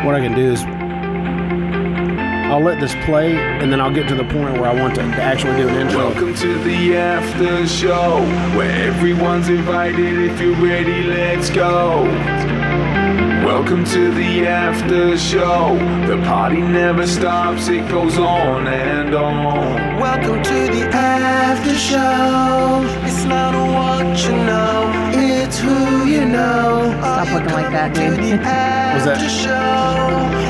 what I can do is I'll let this play, and then I'll get to the point where I want to actually do an intro. Welcome to the after show, where everyone's invited. If you're ready, let's go. Welcome to the after show. The party never stops, it goes on and on. Welcome to the after show. It's not what you know, it's who you know. Stop looking like that, dude. Was that? Show.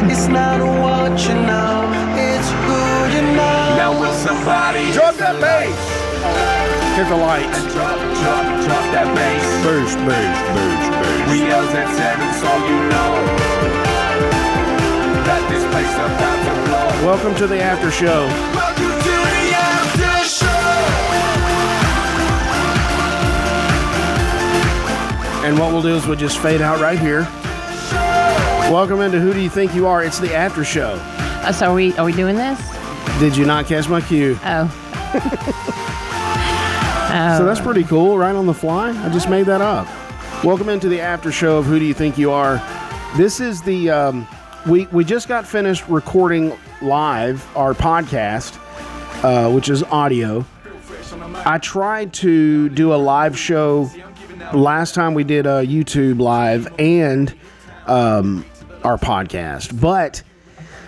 It's not what you know, it's who you know. Now will somebody Drop that bass! Here's the lights. Drop that bass. Boost. We yells at 7 so you know that this place about to blow. Welcome to the after show. Welcome to the after show. And what we'll do is we'll just fade out right here. Welcome into Who Do You Think You Are? It's the after show. So are we doing this? Did you not catch my cue? Oh. So that's pretty cool, right on the fly. I just made that up. Welcome into the after show of Who Do You Think You Are? This is the, we just got finished recording live our podcast, which is audio. I tried to do a live show last time we did a YouTube live and our podcast, but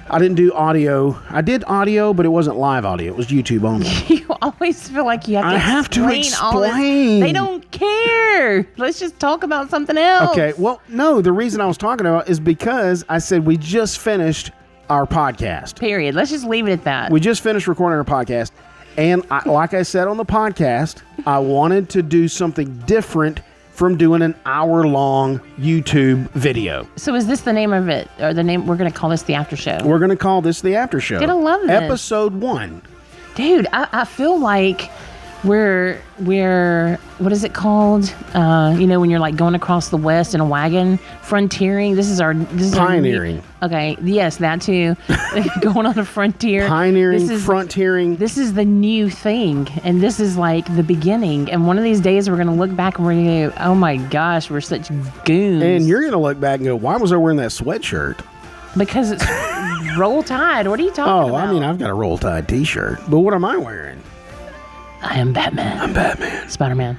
I didn't do audio. I did audio, but it wasn't live audio. It was YouTube only. You always feel like you have to explain all this. They don't care. Let's just talk about something else. Okay, well, no, the reason I was talking about is because I said we just finished our podcast. Period. Let's just leave it at that. We just finished recording our podcast, and like I said on the podcast, I wanted to do something different from doing an hour-long YouTube video. So is this the name of it? Or the name, we're going to call this the after show? We're going to call this the after show. Gonna love this. Episode 1. Dude, I feel like we're what is it called? When you're like going across the West in a wagon, frontiering. This is pioneering. Okay, yes, that too. Going on a frontier. Pioneering, frontiering. This is the new thing, and this is like the beginning. And one of these days, we're gonna look back and we're gonna go, "Oh my gosh, we're such goons." And you're gonna look back and go, "Why was I wearing that sweatshirt?" Because it's Roll Tide. What are you talking about? I mean, I've got a Roll Tide T-shirt, but what am I wearing? I am Batman. I'm Batman. Spider-Man.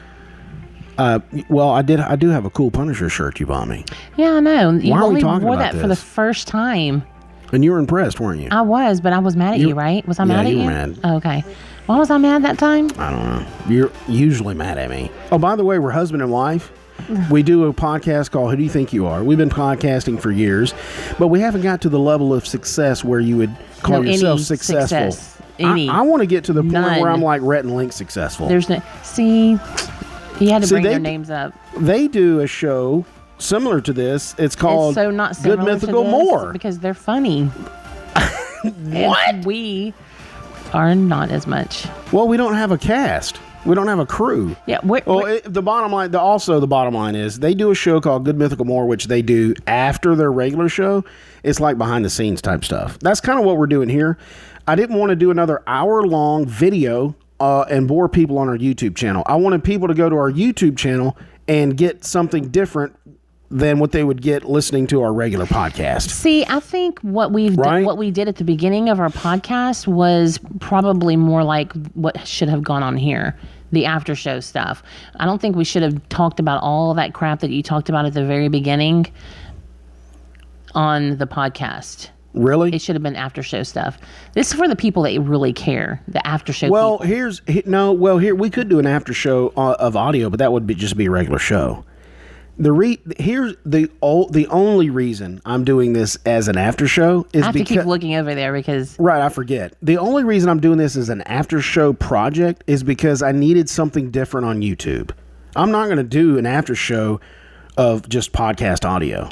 Well, I do have a cool Punisher shirt you bought me. Yeah, I know. You Why are we only talking wore about that this? for the first time. And you were impressed, weren't you? I was, but I was mad at you, right? Was I mad at you? Yeah, you were mad. Oh, okay. Why was I mad that time? I don't know. You're usually mad at me. Oh, by the way, we're husband and wife. We do a podcast called Who Do You Think You Are? We've been podcasting for years, but we haven't got to the level of success where you would call yourself successful. I want to get to the point where I'm like Rhett and Link successful. There's no... See, you had to bring their names up. They do a show similar to this. It's called It's so not similar Good Mythical to this More. Because they're funny. What? And we are not as much. Well, we don't have a cast. We don't have a crew. Yeah. The bottom line, the bottom line is they do a show called Good Mythical More, which they do after their regular show. It's like behind the scenes type stuff. That's kind of what we're doing here. I didn't want to do another hour-long video and bore people on our YouTube channel. I wanted people to go to our YouTube channel and get something different than what they would get listening to our regular podcast. See, I think what we did at the beginning of our podcast was probably more like what should have gone on here, the after show stuff. I don't think we should have talked about all of that crap that you talked about at the very beginning on the podcast. Really? It should have been after show stuff. This is for the people that really care, the after show people. Here we could do an after show of audio, but that would just be a regular show. Here's the only reason I'm doing this as an after show is I have to keep looking over there because... Right, I forget. The only reason I'm doing this as an after show project is because I needed something different on YouTube. I'm not going to do an after show of just podcast audio.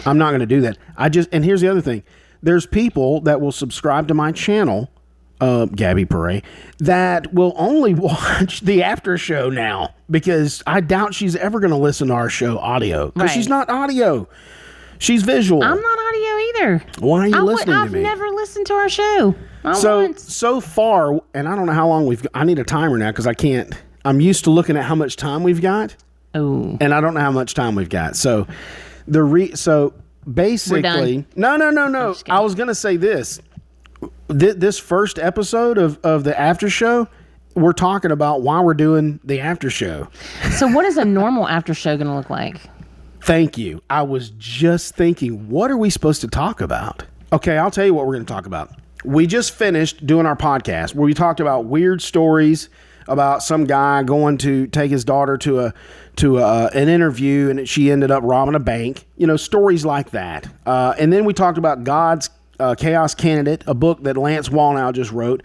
I'm not going to do that. And here's the other thing. There's people that will subscribe to my channel, Gabby Perret, that will only watch the after show now because I doubt she's ever going to listen to our show audio because she's not audio. She's visual. I'm not audio either. Why are you listening to me? I've never listened to our show. So far, and I don't know how long I need a timer now because I can't. I'm used to looking at how much time we've got. Oh. And I don't know how much time we've got. So basically, no. I was going to say this. This first episode of the after show, we're talking about why we're doing the after show. So what is a normal after show going to look like? Thank you. I was just thinking, what are we supposed to talk about? Okay, I'll tell you what we're going to talk about. We just finished doing our podcast where we talked about weird stories about some guy going to take his daughter to an interview, and she ended up robbing a bank. Stories like that. And then we talked about God's Chaos Candidate, a book that Lance Wallnau just wrote,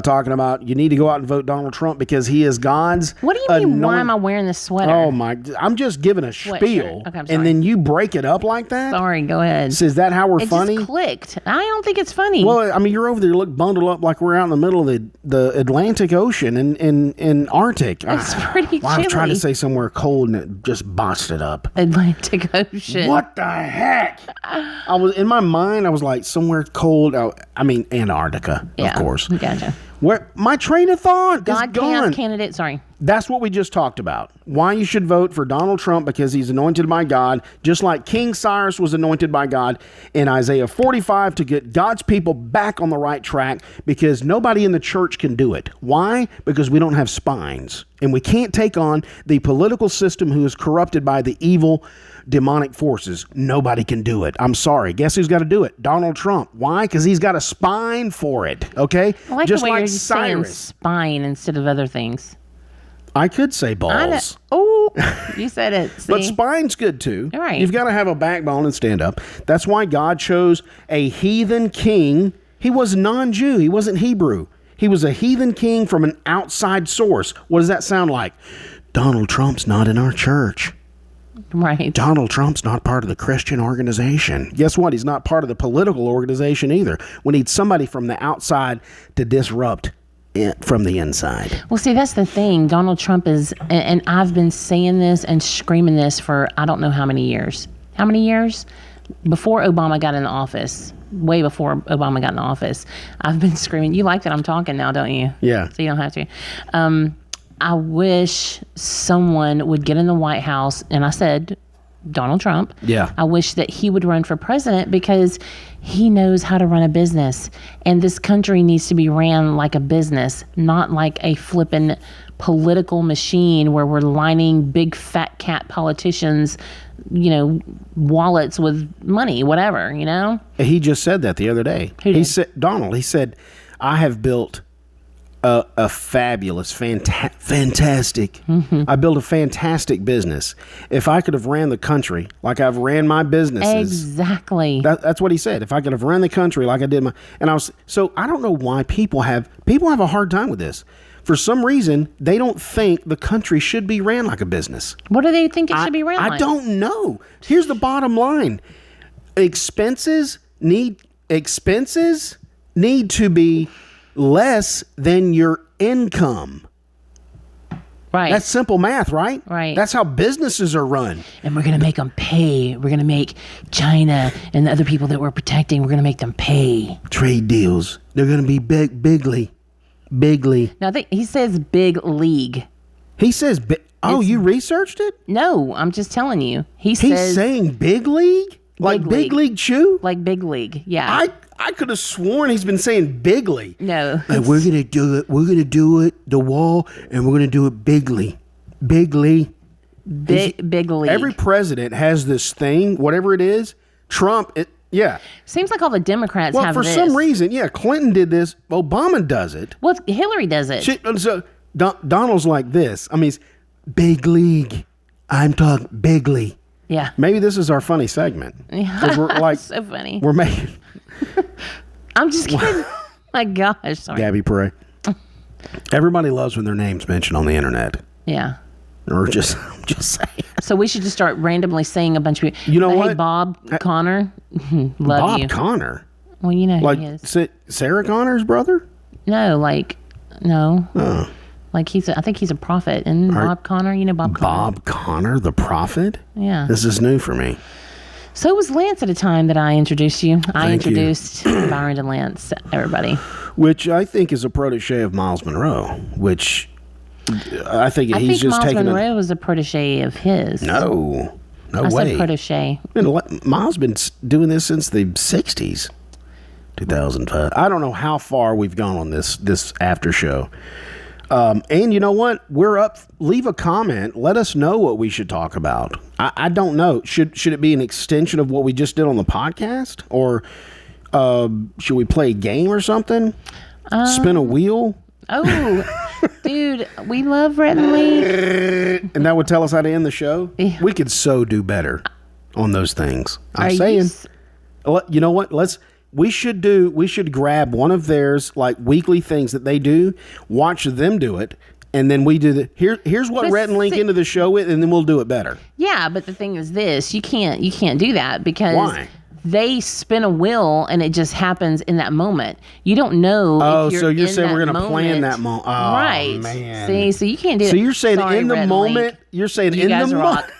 talking about you need to go out and vote Donald Trump because he is God's. What do you mean? Why am I wearing this sweater? Oh my! I'm just giving a spiel, okay, and then you break it up like that. Sorry, go ahead. So is that how we're funny? It just clicked. I don't think it's funny. Well, I mean, you're over there, bundled up like we're out in the middle of the Atlantic Ocean in Arctic. It's pretty chilly. I was trying to say somewhere cold and it just botched it up. Atlantic Ocean. What the heck? I was in my mind. I was like somewhere cold. I mean, Antarctica, of course. Gotcha. Where my train of thought is gone. Chaos Candidate. Sorry. That's what we just talked about. Why you should vote for Donald Trump because he's anointed by God, just like King Cyrus was anointed by God in Isaiah 45 to get God's people back on the right track because nobody in the church can do it. Why? Because we don't have spines and we can't take on the political system who is corrupted by the evil demonic forces. Nobody can do it. I'm sorry. Guess who's got to do it? Donald Trump. Why? Because he's got a spine for it. Okay? I like just the way like you're Cyrus. saying spine instead of other things. I could say balls. Oh, you said it. See? But spine's good too. All right. You've got to have a backbone and stand up. That's why God chose a heathen king. He was non-Jew. He wasn't Hebrew. He was a heathen king from an outside source. What does that sound like? Donald Trump's not in our church. Right. Donald Trump's not part of the Christian organization. Guess what? He's not part of the political organization either. We need somebody from the outside to disrupt from the inside. Well, see, that's the thing. Donald Trump is, and I've been saying this and screaming this for I don't know how many years. How many years? Before Obama got in office, way before Obama got in office, I've been screaming. You like that I'm talking now, don't you? Yeah. So you don't have to. I wish someone would get in the White House, and I said Donald Trump. Yeah. I wish that he would run for president because he knows how to run a business. And this country needs to be ran like a business, not like a flippin' political machine where we're lining big fat cat politicians, wallets with money, whatever, He just said that the other day. Who did? He said, I have built a fabulous, fantastic. Mm-hmm. I built a fantastic business. If I could have ran the country like I've ran my businesses. Exactly. That's what he said. If I could have run the country like I did so I don't know why people have a hard time with this. For some reason, they don't think the country should be ran like a business. What do they think it should be ran like? I don't know. Here's the bottom line. Expenses need to be less than your income. Right. That's simple math, right? Right. That's how businesses are run. And we're going to make them pay. We're going to make China and the other people that we're protecting, we're going to make them pay. Trade deals. They're going to be bigly. Now, he says big league. He says, you researched it? No, I'm just telling you. He's saying big league? Like big league chew? Like big league, yeah. I could have sworn he's been saying bigly. No. Like, we're going to do it. We're going to do it, the wall, and we're going to do it bigly. Bigly. Big league. Every president has this thing, whatever it is. Trump, yeah. Seems like all the Democrats have this. Well, for some reason, yeah, Clinton did this. Obama does it. Well, Hillary does it. So Donald's like this. I mean, it's big league. I'm talking bigly. Yeah. Maybe this is our funny segment. Yeah. We're like, so funny. We're making. I'm just kidding. My gosh. Sorry. Gabby Pray. Everybody loves when their name's mentioned on the internet. Yeah. Or just saying. So we should just start randomly saying a bunch of people. You know hey, what? Bob Connor. Love Bob you. Connor? Well, you know like who he is. Sarah Connor's brother? No, no. Oh. Like I think he's a prophet. And Bob Connor, Bob Connor. Bob Connor, the prophet? Yeah. This is new for me. So it was Lance at a time that I introduced you. I introduced Byron and Lance, everybody. Which I think is a protege of Miles Monroe, which I think he's just Miles taking Monroe was a protege of his. No. No I way. said protege. Miles been doing this since the 60s. 2005. I don't know how far we've gone on this after show. And you know what? We're up. Leave a comment. Let us know what we should talk about. I don't know. Should it be an extension of what we just did on the podcast? Or should we play a game or something? Spin a wheel? Oh, dude, we love Rhett and Link. And that would tell us how to end the show? Yeah. We could so do better on those things. I'm Are saying. you know what? We should grab one of theirs like weekly things that they do, watch them do it, and then we do here's what But Rhett and Link into the show with, and then we'll do it better. Yeah, but the thing is this, you can't do that because Why? they spin a wheel and it just happens in that moment. You don't know. Oh, if you're so you're in saying we're that going to plan moment. that moment? Oh, right? man. See, so you can't do. So you're saying Sorry, in the Rhett and moment? Link. You're saying You in guys the rock.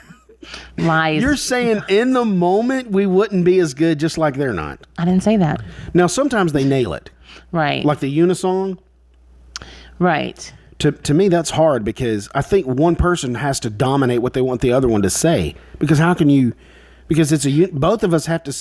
Lies. You're saying in the moment we wouldn't be as good, just like they're not. I didn't say that. Now sometimes they nail it, Right. like the unisong. Right. To me, that's hard because I think one person has to dominate what they want the other one to say. Because how can you? Because both of us have to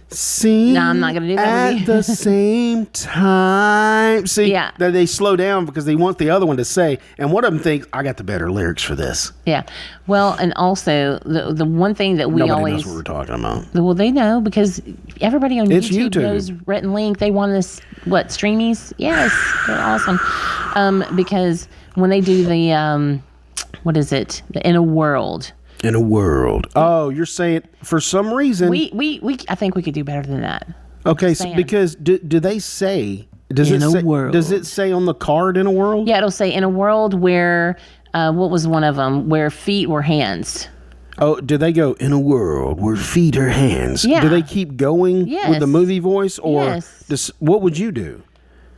sing. No, I'm not gonna do that with at you. the same time. See, Yeah. they slow down because they want the other one to say. And one of them thinks, "I got the better lyrics for this." Yeah. Well, and also the one thing that we Nobody always knows what we're talking about. well, they know because everybody on It's YouTube, YouTube. knows Rhett and Link. They want us streamies? Yes, they're awesome. Because when they do the what is it? The In a World. In a world. Oh, you're saying for some reason. We I think we could do better than that. Okay, Just so saying. because do they say? Does In it a say? world. Does it say on the card in a world? Yeah, it'll say in a world where what was one of them? Where feet were hands. Oh, do they go in a world where feet are hands? Yeah. Do they keep going with Yes. the movie voice, or Yes. what would you do?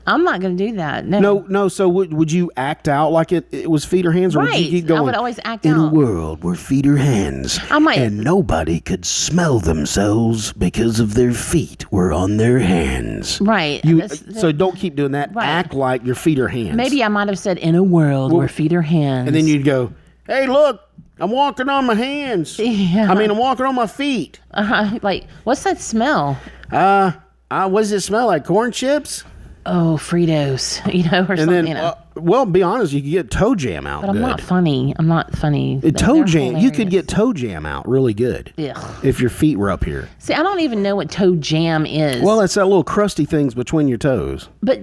I'm not going to do that. No. No. So would you act out like it was feet or hands, or would you Right. keep going? I would always act in a out. world where feet are hands, I might- and nobody could smell themselves because of their feet were on their hands. Right. So don't keep doing that. Right. Act like your feet are hands. Maybe I might have said in a world where feet are hands. And then you'd go, "Hey, look, I'm walking on my hands. Yeah. I'm walking on my feet. like, what's that smell? What does it smell like? Corn chips?" Oh, Fritos, or And something. then, well, be honest, you could get toe jam out. But I'm good. not funny. I'm not funny. Toe They're jam. You could hilarious. get toe jam out really good Ugh. if your feet were up here. See, I don't even know what toe jam is. Well, it's that little crusty things between your toes. But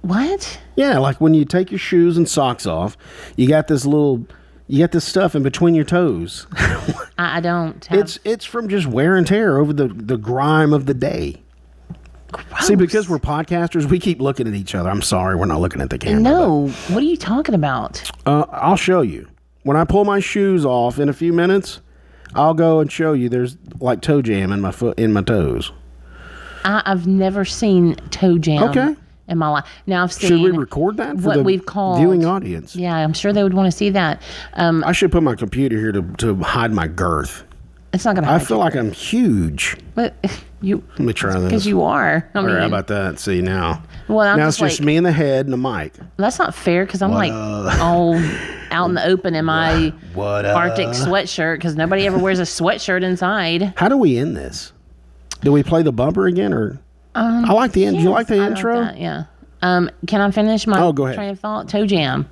what? Yeah, like when you take your shoes and socks off, you got this stuff in between your toes. I don't have. It's from just wear and tear over the grime of the day. Gross. See, because we're podcasters, we keep looking at each other. I'm sorry, we're not looking at the camera. No. What are you talking about? but, I'll show you. When I pull my shoes off in a few minutes, I'll go and show you there's like toe jam in my my toes. I've never seen toe jam Okay. in my life. Now I've seen Should we record that for what the we've called viewing audience? Yeah, I'm sure they would want to see that. I should put my computer here to hide my girth. It's not going to. I feel like I'm huge. But you. Let me try this. Because you are. I All mean, right, how about that? See now. Well, I'm Now it's just just me and the head and the mic. that's not fair because I'm like all out in the open in my Arctic sweatshirt because nobody ever wears a sweatshirt inside. How do we end this? Do we play the bumper again, or I like the end. Do you like the Yes, I intro? that, yeah. Can I finish my Go ahead. train of thought? Toe jam,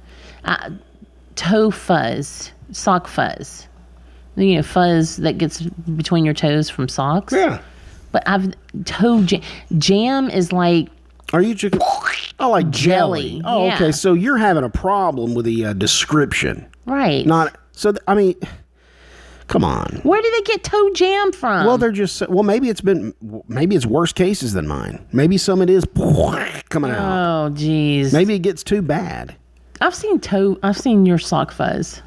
toe fuzz, sock fuzz. Fuzz that gets between your toes from socks. Yeah. But jam is like Are you chicken? Oh, like jelly. Jelly, Oh, yeah. okay. So you're having a problem with the description. right. Not so. I mean, come on. Where did they get toe jam from? Well, they're just. Well, maybe it's worse cases than mine. Maybe some it is coming out. oh, geez. Maybe it gets too bad. I've seen your sock fuzz.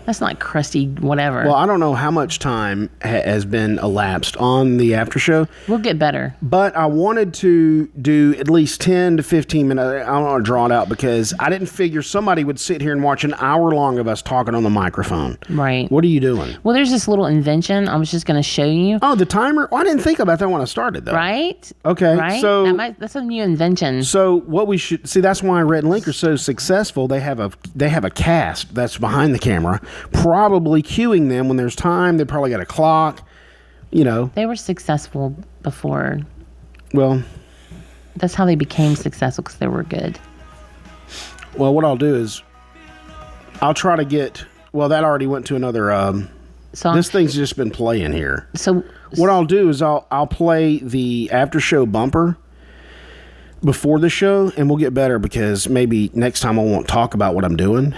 That's not crusty, whatever. Well, I don't know how much time has been elapsed on the after show, We'll get better. but I wanted to do at least 10 to 15 minutes. I don't want to draw it out because I didn't figure somebody would sit here and watch an hour long of us talking on the microphone. Right. What are you doing? Well, there's this little invention I was just going to show you. Oh, the timer? Well, I didn't think about that when I started, though. Right? Okay, Right? so That's a new invention. so what we should see, that's why Rhett and Link are so successful. They have a cast that's behind the camera, probably cueing them when there's time. They probably got a clock, you know. They were successful before. Well, that's how they became successful, because they were good. Well, what I'll do is I'll try to get, well, that already went to another, song. This thing's just been playing here. So what I'll do is I'll play the after show bumper before the show, and we'll get better, because maybe next time I won't talk about what I'm doing.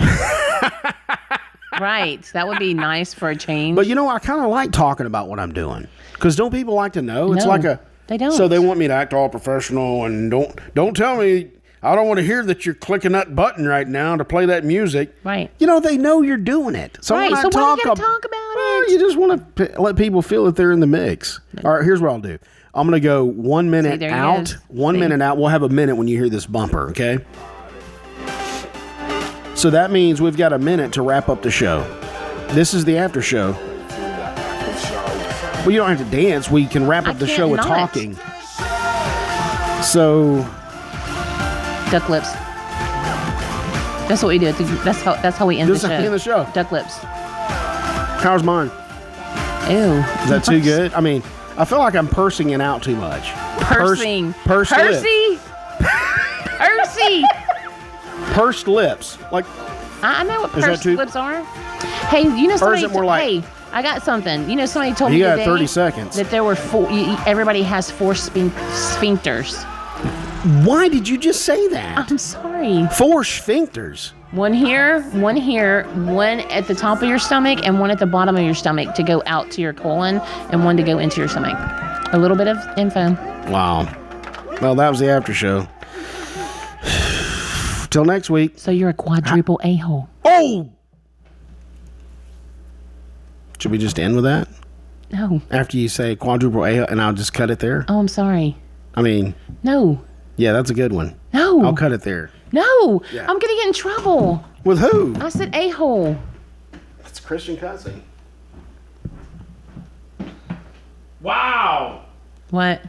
Right. That would be nice for a change. But, you know, I kind of like talking about what I'm doing, because don't people like to know? It's No, like they don't. So they want me to act all professional, and don't tell me, I don't want to hear that you're clicking that button right now to play that music. Right. You know, they know you're doing it. So right. when So I why you got to talk talk about it? You just want to let people feel that they're in the mix. All right, here's what I'll do. I'm going to go 1 minute out. 1 minute out. We'll have a minute when you hear this bumper, okay? So that means we've got a minute to wrap up the show. This is the after show. Well, you don't have to dance. We can wrap up the show with talking. So, duck lips. That's what we do. That's how we end the show. This is the show. Duck lips. How's mine? Ew. Is that too good? I mean, I feel like I'm pursing it out too much. Pursing. Pursed Percy. Percy. Pursed lips. Like, I know what pursed lips are. Hey, you know somebody. Or is it more like? Hey, I got something. You know, somebody told me today. You got 30 seconds. That there were four. Everybody has four sphincters. Why did you just say that? I'm sorry. 4 sphincters. One here, one at the top of your stomach, and one at the bottom of your stomach to go out to your colon, and one to go into your stomach. A little bit of info. Wow. Well, that was the after show. Till next week. So you're a quadruple a-hole. Oh! Should we just end with that? No. After you say quadruple A, and I'll just cut it there? Oh, I'm sorry. I mean... No. Yeah, that's a good one. No. I'll cut it there. No. Yeah. I'm going to get in trouble. With who? I said a-hole. That's Christian cussing. Wow. What?